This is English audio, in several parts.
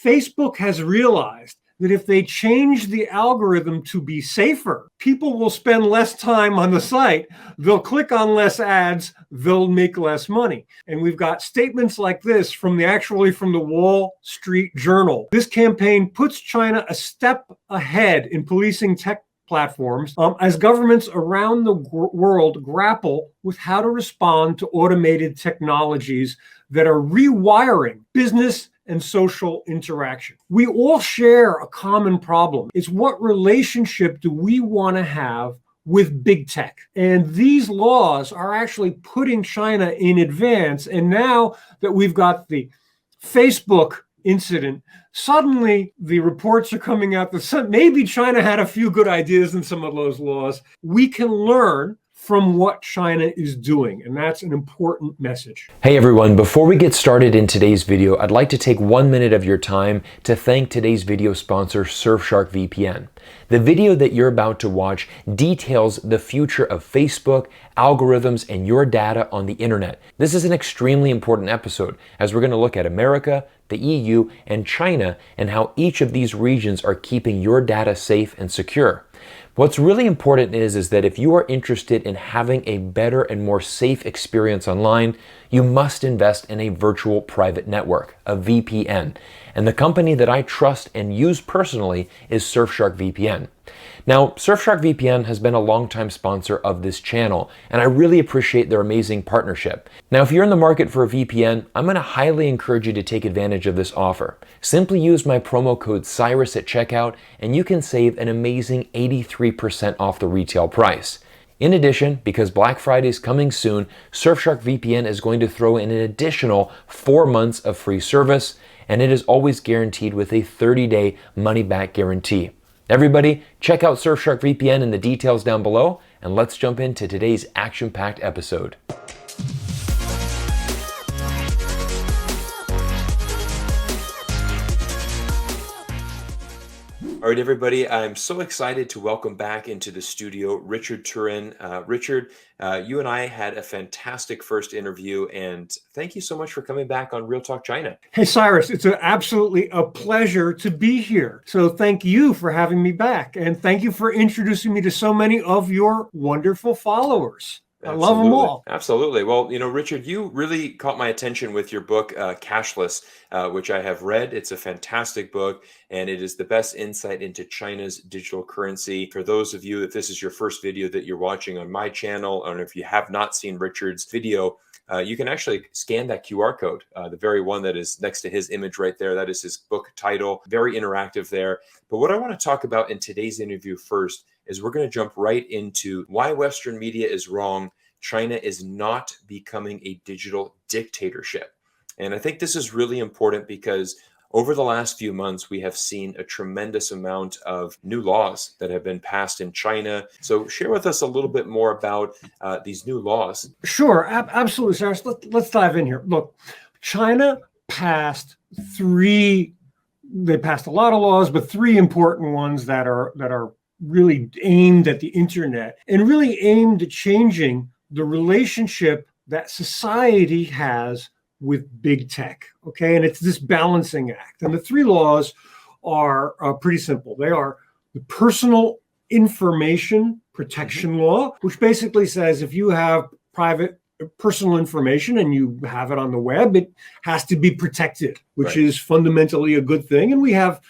Facebook has realized that if they change the algorithm to be safer, people will spend less time on the site. They'll click on less ads. They'll make less money. And we've got statements like this from the Wall Street Journal. This campaign puts China a step ahead in policing tech platforms as governments around the world grapple with how to respond to automated technologies that are rewiring business and social interaction. We all share a common problem. It's what relationship do we want to have with big tech? And these laws are actually putting China in advance. And now that we've got the Facebook incident, suddenly the reports are coming out that maybe China had a few good ideas in some of those laws. We can learn from what China is doing, and that's an important message. Hey everyone, before we get started in today's video, I'd like to take 1 minute of your time to thank today's video sponsor, Surfshark VPN. The video that you're about to watch details the future of Facebook, algorithms, and your data on the internet. This is an extremely important episode as we're going to look at America, the EU, and China, and how each of these regions are keeping your data safe and secure. What's really important is that if you are interested in having a better and more safe experience online, you must invest in a virtual private network, a VPN. And the company that I trust and use personally is Surfshark VPN. Now, Surfshark VPN has been a longtime sponsor of this channel, and I really appreciate their amazing partnership. Now, if you're in the market for a VPN, I'm going to highly encourage you to take advantage of this offer. Simply use my promo code Cyrus at checkout, and you can save an amazing 83% off the retail price. In addition, because Black Friday is coming soon, Surfshark VPN is going to throw in an additional 4 months of free service, and it is always guaranteed with a 30-day money-back guarantee. Everybody, check out Surfshark VPN in the details down below, and let's jump into today's action-packed episode. All right, everybody, I'm so excited to welcome back into the studio Richard Turrin. Richard, you and I had a fantastic first interview, and thank you so much for coming back on Real Talk China. Hey, Cyrus, it's absolutely a pleasure to be here. So thank you for having me back, and thank you for introducing me to so many of your wonderful followers. Absolutely. I love them all. Absolutely. Well, you know, Richard, you really caught my attention with your book, Cashless, which I have read. It's a fantastic book, and it is the best insight into China's digital currency. For those of you, if this is your first video that you're watching on my channel, or if you have not seen Richard's video, you can actually scan that QR code, the very one that is next to his image right there. That is his book title. Very interactive there. But what I want to talk about in today's interview first is we're going to jump right into why Western media is wrong. China is not becoming a digital dictatorship. And I think this is really important because over the last few months, we have seen a tremendous amount of new laws that have been passed in China. So share with us a little bit more about these new laws. Sure, absolutely, Cyrus. Let's dive in here. Look, China passed they passed a lot of laws, but 3 important ones that are really aimed at the internet and really aimed at changing the relationship that society has with big tech, okay? And it's this balancing act. And the 3 laws are pretty simple. They are the Personal Information Protection Law, which basically says if you have private personal information and you have it on the web, it has to be protected, which is fundamentally a good thing. And we have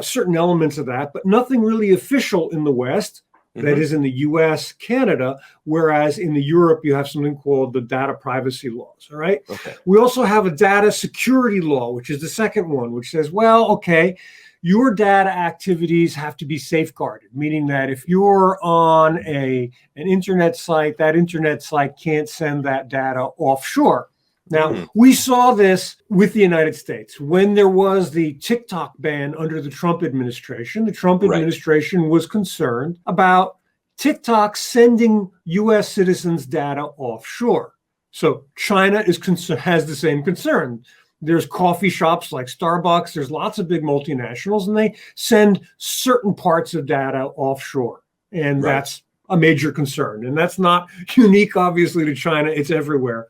certain elements of that, but nothing really official in the West. That is in the US, Canada, whereas in the Europe, you have something called the data privacy laws, all right? Okay. We also have a data security law, which is the second one, which says, well, okay, your data activities have to be safeguarded, meaning that if you're on an internet site, that internet site can't send that data offshore. Now, we saw this with the United States. When there was the TikTok ban under the Trump administration, the Trump administration was concerned about TikTok sending U.S. citizens' data offshore. So China has the same concern. There's coffee shops like Starbucks. There's lots of big multinationals, and they send certain parts of data offshore. And that's a major concern. And that's not unique, obviously, to China. It's everywhere.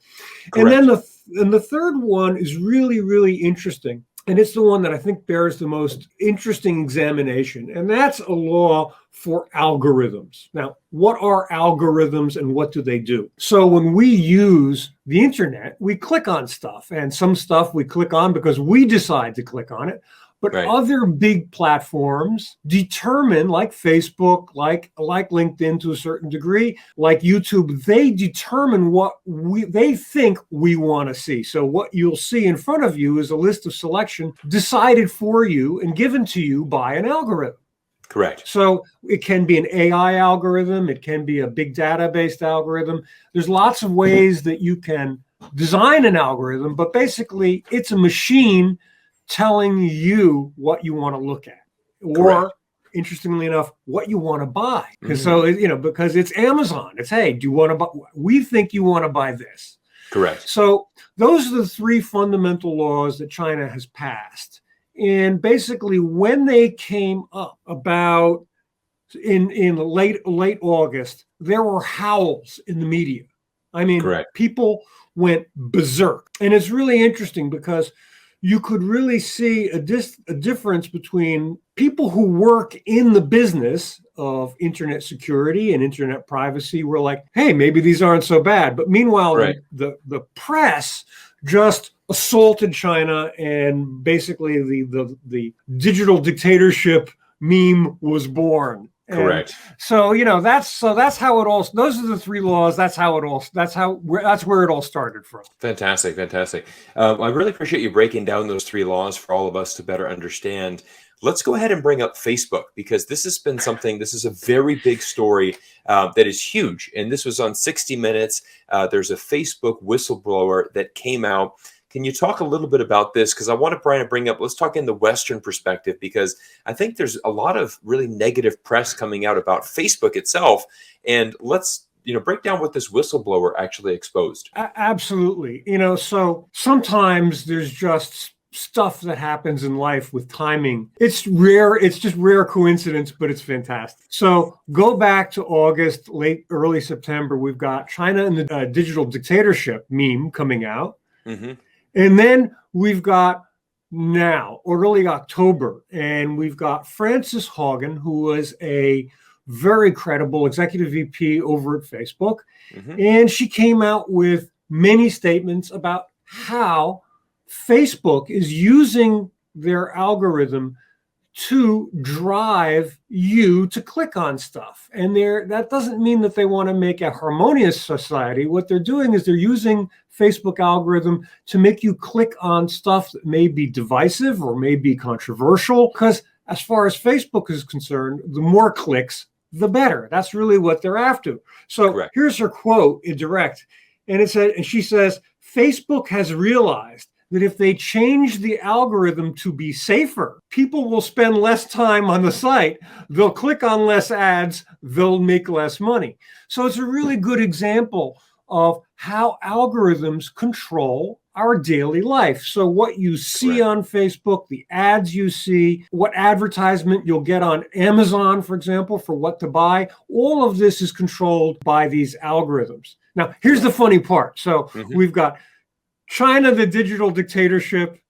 Correct. And then the third one is really, really interesting. and it's the one that I think bears the most interesting examination, and that's a law for algorithms. Now, what are algorithms and what do they do? So when we use the internet, we click on stuff, and some stuff we click on because we decide to click on it. But Right. other big platforms determine, like Facebook, like LinkedIn to a certain degree, like YouTube, they determine what they think we want to see. So what you'll see in front of you is a list of selection decided for you and given to you by an algorithm. Correct. So it can be an AI algorithm. It can be a big data-based algorithm. There's lots of ways that you can design an algorithm, but basically it's a machine telling you what you want to look at, or Correct. interestingly enough, what you want to buy. Because so, because it's Amazon. It's, hey, do you want to buy? We think you want to buy this. Correct. So those are the three fundamental laws that China has passed. And basically, when they came up about in late August, there were howls in the media. I mean, Correct. people went berserk. And it's really interesting because you could really see a difference between people who work in the business of internet security and internet privacy were like, hey, maybe these aren't so bad. But meanwhile, Right. the press just assaulted China, and basically the digital dictatorship meme was born. Correct. So that's how it all. Those are the three laws. That's where it all started from. Fantastic, fantastic. I really appreciate you breaking down those three laws for all of us to better understand. Let's go ahead and bring up Facebook, because this has been something. This is a very big story that is huge, and this was on 60 Minutes. There's a Facebook whistleblower that came out. Can you talk a little bit about this? Because I want to bring up, let's talk in the Western perspective, because I think there's a lot of really negative press coming out about Facebook itself. And let's, break down what this whistleblower actually exposed. Absolutely. So sometimes there's just stuff that happens in life with timing. It's rare. It's just rare coincidence, but it's fantastic. So go back to August, early September. We've got China and the digital dictatorship meme coming out. Mm-hmm. And then we've got now, early October, and we've got Frances Haugen, who was a very credible executive VP over at Facebook. Mm-hmm. And she came out with many statements about how Facebook is using their algorithm to drive you to click on stuff. And that doesn't mean that they want to make a harmonious society. What they're doing is they're using Facebook algorithm to make you click on stuff that may be divisive or may be controversial, because as far as Facebook is concerned, the more clicks, the better. That's really what they're after. So Correct. Here's her quote in direct. And she says, Facebook has realized that if they change the algorithm to be safer, people will spend less time on the site. They'll click on less ads. They'll make less money. So it's a really good example of how algorithms control our daily life. So what you see on Facebook, the ads you see, what advertisement you'll get on Amazon, for example, for what to buy, all of this is controlled by these algorithms. Now, here's the funny part. So we've got China, the digital dictatorship.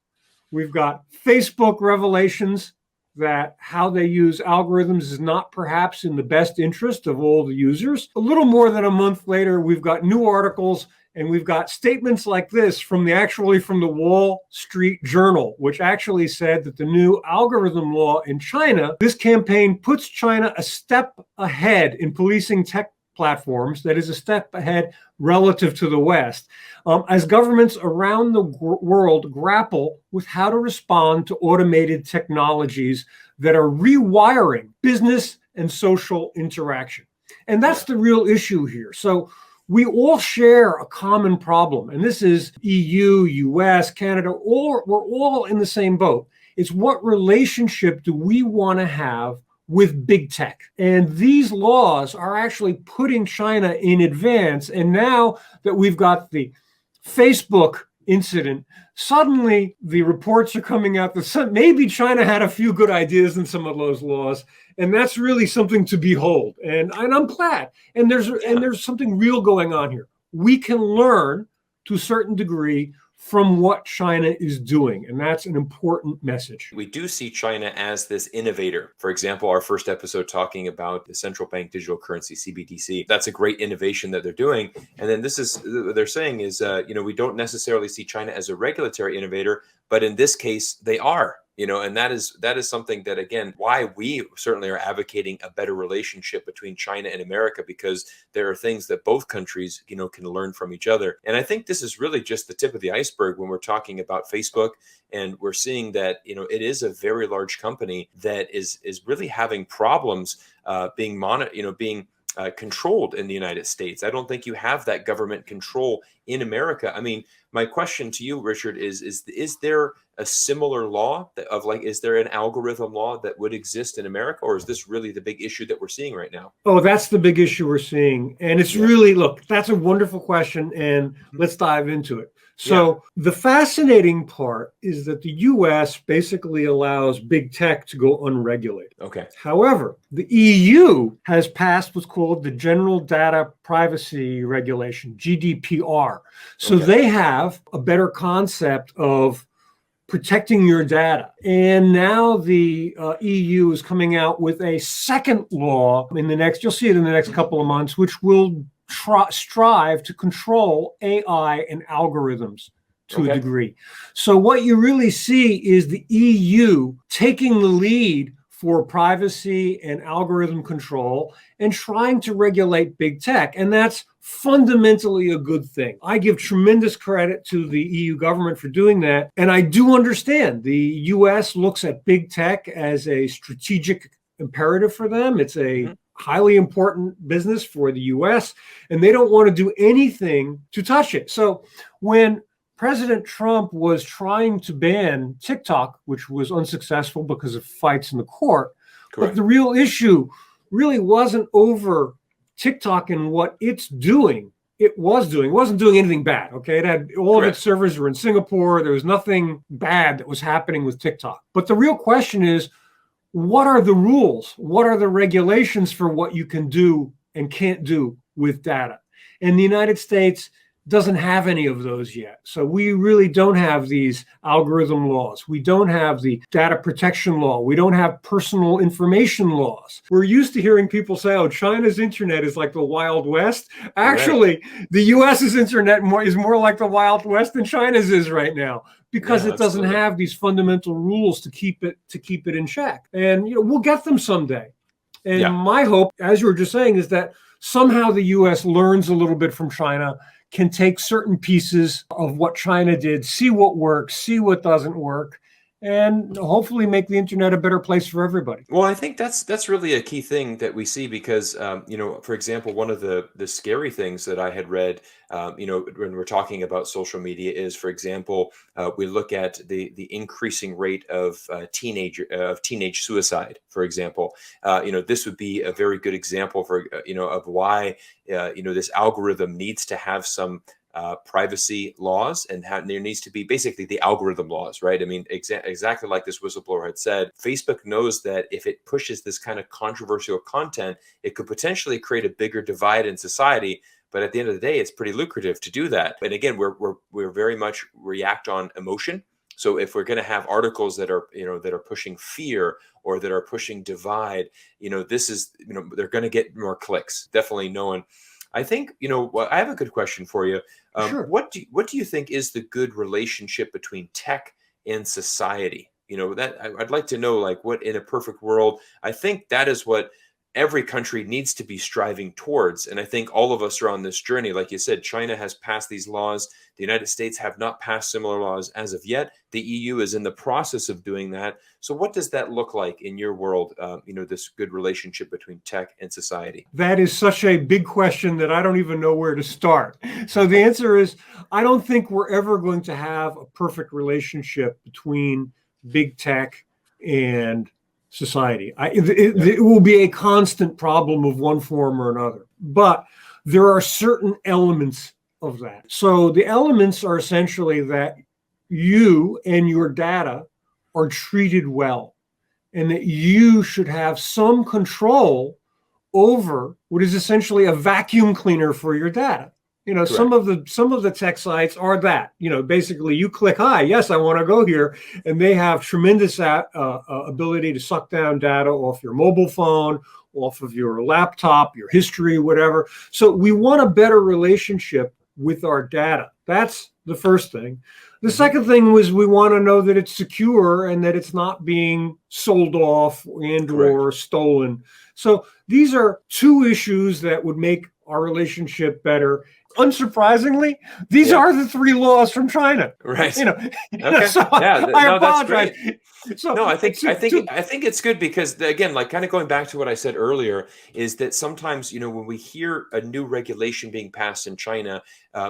We've got Facebook revelations that how they use algorithms is not perhaps in the best interest of all the users. A little more than a month later, we've got new articles and we've got statements like this from the Wall Street Journal, which actually said that the new algorithm law in China, this campaign puts China a step ahead in policing tech platforms, that is a step ahead relative to the West, as governments around the world grapple with how to respond to automated technologies that are rewiring business and social interaction. And that's the real issue here. So we all share a common problem, and this is EU, US, Canada, we're all in the same boat. It's what relationship do we want to have with big tech? And these laws are actually putting China in advance. And now that we've got the Facebook incident, suddenly the reports are coming out that maybe China had a few good ideas in some of those laws. And that's really something to behold. And I'm glad. And there's something real going on here. We can learn to a certain degree from what China is doing. And that's an important message. We do see China as this innovator. For example, our first episode talking about the central bank digital currency, CBDC, that's a great innovation that they're doing. And then this is what they're saying is, we don't necessarily see China as a regulatory innovator, but in this case, they are. And that is something that, again, why we certainly are advocating a better relationship between China and America, because there are things that both countries, can learn from each other. And I think this is really just the tip of the iceberg when we're talking about Facebook. And we're seeing that, it is a very large company that is really having problems being controlled in the United States. I don't think you have that government control in America. I mean, my question to you, Richard, is there a similar law is there an algorithm law that would exist in America, or is this really the big issue that we're seeing right now? Oh, that's the big issue we're seeing. And it's really, look, that's a wonderful question, and let's dive into it. So the fascinating part is that the US basically allows big tech to go unregulated. Okay. However, the EU has passed what's called the General Data Privacy Regulation, GDPR. So they have a better concept of protecting your data. And now the EU is coming out with a second law you'll see it in the next couple of months, which will strive to control AI and algorithms to a degree. So what you really see is the EU taking the lead for privacy and algorithm control and trying to regulate big tech. And that's fundamentally a good thing. I give tremendous credit to the EU government for doing that. And I do understand the US looks at big tech as a strategic imperative for them. It's a highly important business for the US, and they don't want to do anything to touch it. So when President Trump was trying to ban TikTok, which was unsuccessful because of fights in the court, but the real issue really wasn't over TikTok and what it's doing. It wasn't doing anything bad. Okay. It had all of its servers were in Singapore. There was nothing bad that was happening with TikTok. But the real question is, what are the rules? What are the regulations for what you can do and can't do with data? And the United States doesn't have any of those yet. So we really don't have these algorithm laws. We don't have the data protection law. We don't have personal information laws. We're used to hearing people say, oh, China's internet is like the Wild West. Actually, the US's internet is more like the Wild West than China's is right now, because it doesn't have these fundamental rules to keep it in check. And we'll get them someday. And my hope, as you were just saying, is that somehow the US learns a little bit from China, can take certain pieces of what China did, see what works, see what doesn't work, and hopefully make the internet a better place for everybody. Well, I think that's really a key thing that we see, because for example, one of the scary things that I had read, when we're talking about social media is, for example, we look at the increasing rate of teenage suicide. For example, this would be a very good example of why this algorithm needs to have some privacy laws, and there needs to be basically the algorithm laws, right? I mean, exactly like this whistleblower had said, Facebook knows that if it pushes this kind of controversial content, it could potentially create a bigger divide in society. But at the end of the day, it's pretty lucrative to do that. And again, we're very much react on emotion. So if we're going to have articles that are pushing fear or that are pushing divide, they're going to get more clicks. Definitely knowing. I think, I have a good question for you. Sure. What do you think is the good relationship between tech and society? That I'd like to know, like, what in a perfect world, I think that is what every country needs to be striving towards. And I think all of us are on this journey. Like you said, China has passed these laws. The United States have not passed similar laws as of yet. The EU is in the process of doing that. So what does that look like in your world, this good relationship between tech and society? That is such a big question that I don't even know where to start. So the answer is, I don't think we're ever going to have a perfect relationship between big tech and society. It will be a constant problem of one form or another. But there are certain elements of that. So the elements are essentially that you and your data are treated well, and that you should have some control over what is essentially a vacuum cleaner for your data. Some Correct. of the tech sites are that, basically you click, hi, yes, I want to go here. And they have tremendous ability to suck down data off your mobile phone, off of your laptop, your history, whatever. So we want a better relationship with our data. That's the first thing. The second thing was we want to know that it's secure and that it's not being sold off and Correct. or stolen. So these are two issues that would make our relationship better. Unsurprisingly, these are the three laws from China. Right. Okay. So Yeah. I No, that's apologize. great. So No, I think it's good because again, like kind of going back to what I said earlier, is that sometimes when we hear a new regulation being passed in China,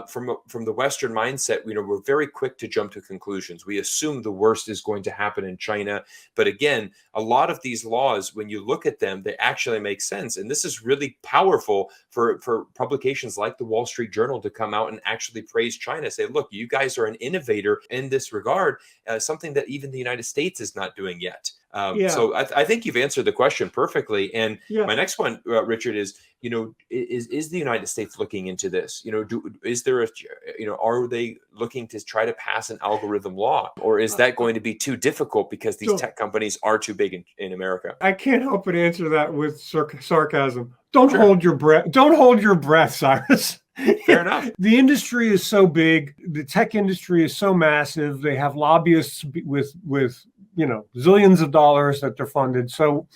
from the Western mindset, we're very quick to jump to conclusions. We assume the worst is going to happen in China, but again, a lot of these laws, when you look at them, they actually make sense, and this is really powerful for publications like the Wall Street Journal to come out and actually praise China, say, look, you guys are an innovator in this regard, something that even the United States is not doing yet. So I think you've answered the question perfectly. And my next one, Richard, is is the United States looking into this? Is there are they looking to try to pass an algorithm law, or is that going to be too difficult because these tech companies are too big in America? I can't help but answer that with sarcasm. Don't hold your breath. Don't hold your breath, Cyrus. Fair enough. The industry is so big. The tech industry is so massive. They have lobbyists with zillions of dollars that they're funded. So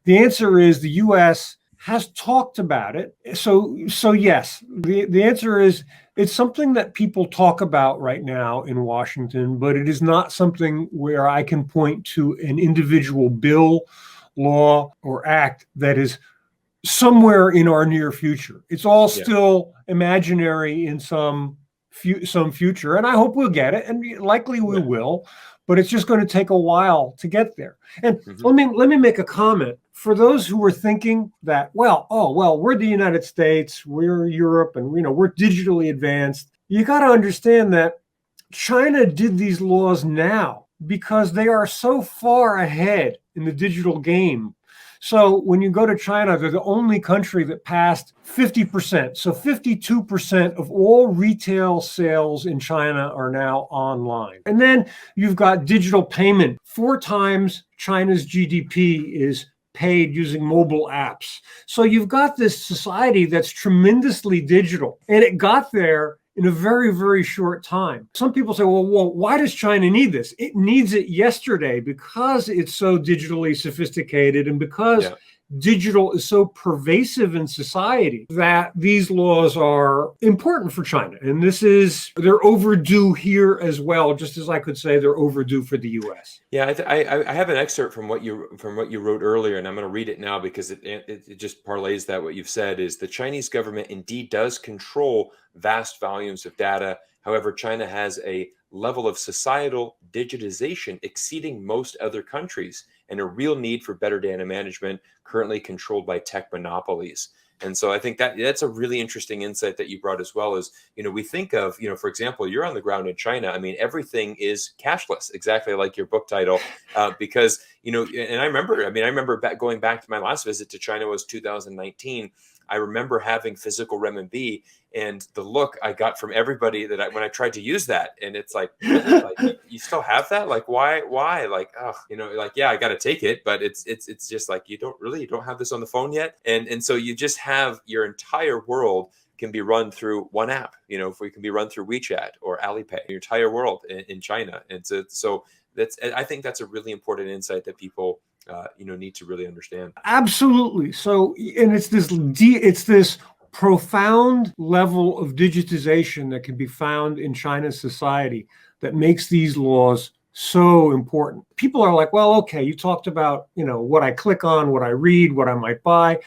the answer is the U.S. has talked about it. So yes, the answer is it's something that people talk about right now in Washington, but it is not something where I can point to an individual bill, law, or act that is somewhere in our near future. It's all still imaginary in some future, and I hope we'll get it, and likely we will, but it's just going to take a while to get there. And let me make a comment for those who were thinking that, we're the United States, we're Europe, and we're digitally advanced. You got to understand that China did these laws now because they are so far ahead in the digital game. So when you go to China, they're the only country that passed 50%. So 52% of all retail sales in China are now online. And then you've got digital payment. 4 times China's GDP is paid using mobile apps. So you've got this society that's tremendously digital, and it got there in a very, very short time. Some people say, well, why does China need this? It needs it yesterday because it's so digitally sophisticated and because digital is so pervasive in society that these laws are important for China. And they're overdue here as well, just as I could say they're overdue for the US. Yeah, I have an excerpt from what you wrote earlier, and I'm going to read it now because it just parlays that what you've said is the Chinese government indeed does control vast volumes of data. However, China has a level of societal digitization exceeding most other countries and a real need for better data management currently controlled by tech monopolies. And so I think that's a really interesting insight that you brought as well is, we think of, for example, you're on the ground in China. I mean, everything is cashless, exactly like your book title, because, and I remember going back to my last visit to China was 2019. I remember having physical renminbi and the look I got from everybody when I tried to use that. And it's like, really? Like you still have that? Like, why? Like, yeah, I got to take it. But it's just like, you don't have this on the phone yet. And so you just have your entire world can be run through one app, if we can be run through WeChat or Alipay, your entire world in China. And so I think that's a really important insight that people need to really understand. Absolutely. So, and it's this profound level of digitization that can be found in China's society that makes these laws so important. People are like, well, okay, you talked about, what I click on, what I read, what I might buy,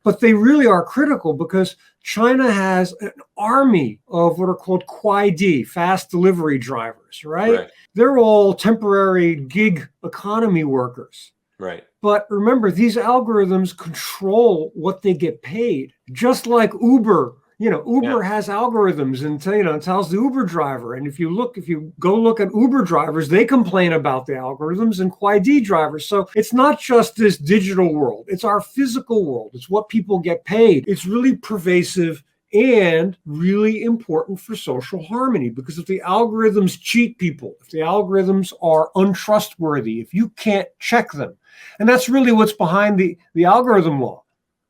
but they really are critical because China has an army of what are called Kuaidi, fast delivery drivers, right? They're all temporary gig economy workers. Right. But remember, these algorithms control what they get paid, just like Uber. Uber has algorithms and tells the Uber driver. And if you go look at Uber drivers, they complain about the algorithms and Kuaidi drivers. So it's not just this digital world. It's our physical world. It's what people get paid. It's really pervasive and really important for social harmony, because if the algorithms cheat people, if the algorithms are untrustworthy, if you can't check them, and that's really what's behind the algorithm law.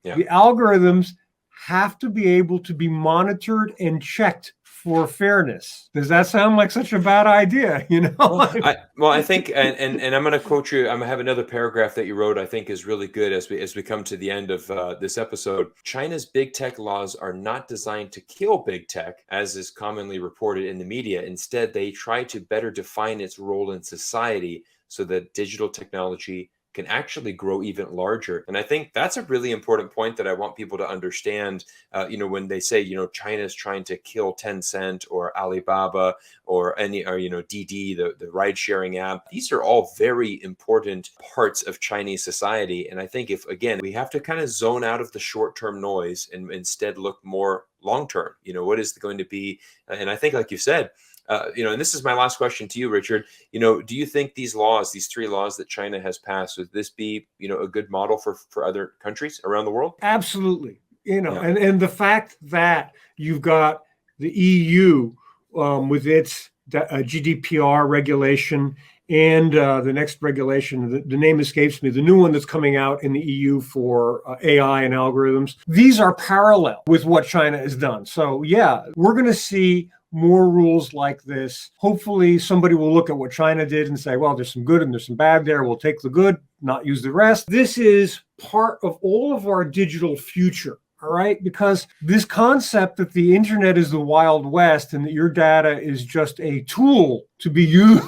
Yeah. The algorithms have to be able to be monitored and checked for fairness. Does that sound like such a bad idea? Well, I think, and I'm going to quote you. I'm going to have another paragraph that you wrote. I think is really good as we come to the end of this episode. China's big tech laws are not designed to kill big tech, as is commonly reported in the media. Instead, they try to better define its role in society so that digital technology can actually grow even larger. And I think that's a really important point that I want people to understand. When they say, China is trying to kill Tencent or Alibaba or Didi, the ride sharing app. These are all very important parts of Chinese society. And I think we have to kind of zone out of the short-term noise and instead look more long-term. What is going to be, and I think, like you said, and this is my last question to you, Richard. Do you think these three laws that China has passed, would this be, a good model for other countries around the world? Absolutely. And the fact that you've got the EU with its GDPR regulation and the next regulation, the name escapes me, the new one that's coming out in the EU for AI and algorithms. These are parallel with what China has done. So yeah, we're going to see more rules like this. Hopefully somebody will look at what China did and say, well, there's some good and there's some bad there. We'll take the good, not use the rest. This is part of all of our digital future. All right, because this concept that the internet is the Wild West and that your data is just a tool to be used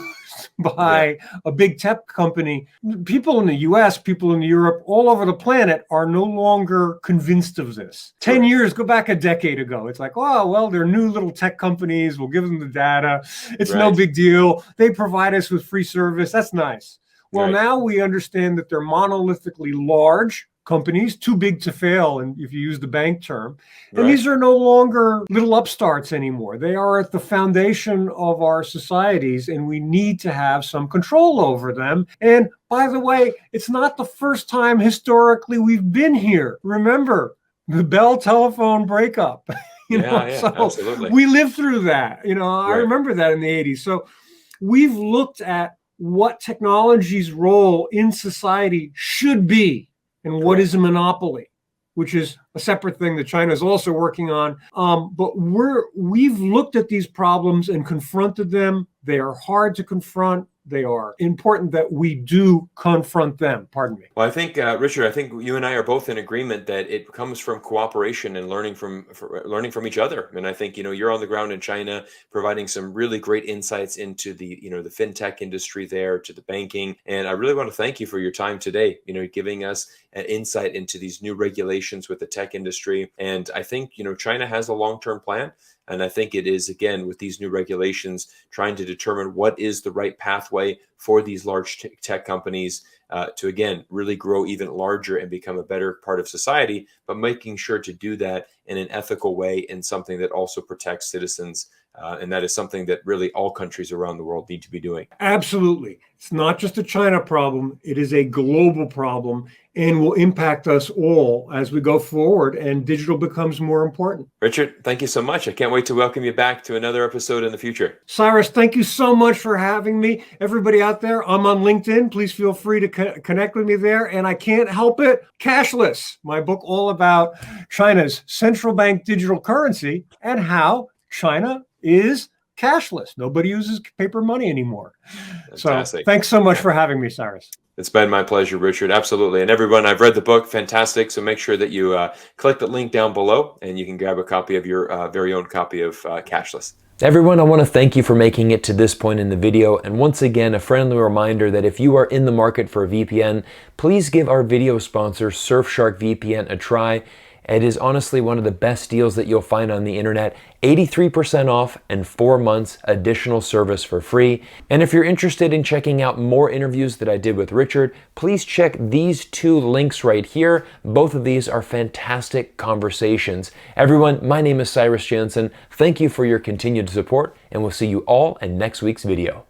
by a big tech company, people in the US, people in Europe, all over the planet are no longer convinced of this. 10 years, go back a decade ago. It's like, oh, well, they're new little tech companies. We'll give them the data. It's no big deal. They provide us with free service. That's nice. Well, now we understand that they're monolithically large companies, too big to fail, and if you use the bank term. And these are no longer little upstarts anymore. They are at the foundation of our societies, and we need to have some control over them. And by the way, it's not the first time historically we've been here. Remember the Bell telephone breakup. Absolutely. We lived through that. I remember that in the 80s. So we've looked at what technology's role in society should be and what is a monopoly, which is a separate thing that China is also working on. But we've looked at these problems and confronted them. They are hard to confront. They are important that we do confront them. Pardon me. Well, I think, Richard, I think you and I are both in agreement that it comes from cooperation and learning from each other. And I think, you're on the ground in China providing some really great insights into the fintech industry there, to the banking. And I really want to thank you for your time today, giving us an insight into these new regulations with the tech industry. And I think, China has a long-term plan. And I think it is, again, with these new regulations, trying to determine what is the right pathway for these large tech companies to, again, really grow even larger and become a better part of society, but making sure to do that in an ethical way and something that also protects citizens. And that is something that really all countries around the world need to be doing. Absolutely. It's not just a China problem. It is a global problem and will impact us all as we go forward and digital becomes more important. Richard, thank you so much. I can't wait to welcome you back to another episode in the future. Cyrus, thank you so much for having me. Everybody out there, I'm on LinkedIn. Please feel free to connect with me there. And I can't help it, Cashless, my book all about China's central bank digital currency and how China is cashless. Nobody uses paper money anymore. Fantastic. So thanks so much for having me, Cyrus. It's been my pleasure, Richard. Absolutely. And everyone, I've read the book. Fantastic. So make sure that you click the link down below and you can grab a copy of your very own copy of Cashless. Everyone, I want to thank you for making it to this point in the video. And once again, a friendly reminder that if you are in the market for a VPN, please give our video sponsor, Surfshark VPN, a try. It is honestly one of the best deals that you'll find on the internet. 83% off and 4 months additional service for free. And if you're interested in checking out more interviews that I did with Richard, please check these 2 links right here. Both of these are fantastic conversations. Everyone, my name is Cyrus Jansen. Thank you for your continued support, and we'll see you all in next week's video.